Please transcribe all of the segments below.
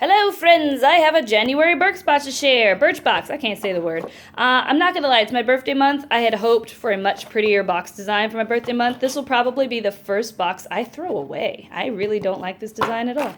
Hello, friends. I have a January Birchbox to share. Birchbox. I can't say the word. I'm not going to lie. It's my birthday month. I had hoped for a much prettier box design for my birthday month. This will probably be the first box I throw away. I really don't like this design at all.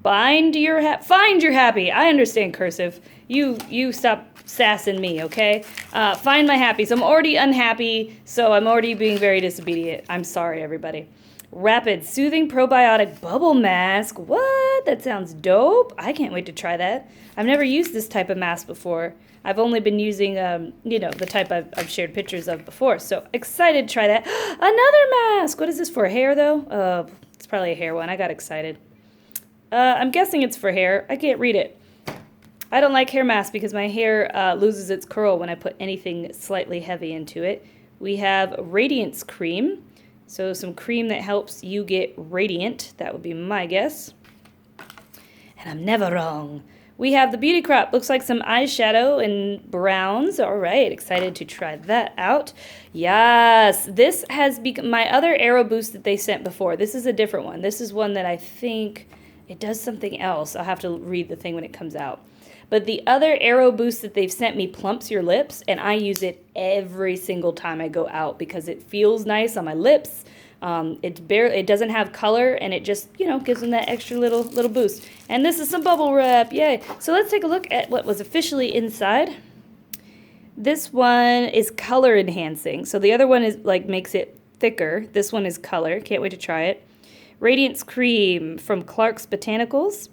Find your happy. I understand cursive. You stop sassing me, okay? Find my happies. I'm already unhappy, so I'm already being very disobedient. I'm sorry, everybody. Rapid Soothing Probiotic Bubble Mask. What? That sounds dope. I can't wait to try that. I've never used this type of mask before. I've only been using, the type I've shared pictures of before. So excited to try that. Another mask. What is this for? Hair, though? It's probably a hair one. I got excited. I'm guessing it's for hair. I can't read it. I don't like hair masks because my hair loses its curl when I put anything slightly heavy into it. We have Radiance Cream. So some cream that helps you get radiant. That would be my guess. And I'm never wrong. We have the Beauty Crop. Looks like some eyeshadow in browns. All right, excited to try that out. Yes, this has become my other Aero Boost that they sent before. This is a different one. This is one that I think it does something else. I'll have to read the thing when it comes out. But the other Aero Boost that they've sent me plumps your lips, and I use it every single time I go out because it feels nice on my lips. It doesn't have color, and it just, gives them that extra little boost. And this is some bubble wrap, yay! So let's take a look at what was officially inside. This one is color enhancing. So the other one is makes it thicker. This one is color. Can't wait to try it. Radiance Cream from Clark's Botanicals.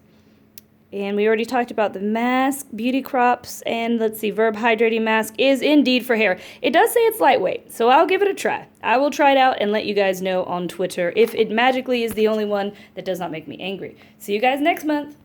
And we already talked about the mask, Beauty Crops, and let's see, Verb Hydrating Mask is indeed for hair. It does say it's lightweight, so I'll give it a try. I will try it out and let you guys know on Twitter if it magically is the only one that does not make me angry. See you guys next month.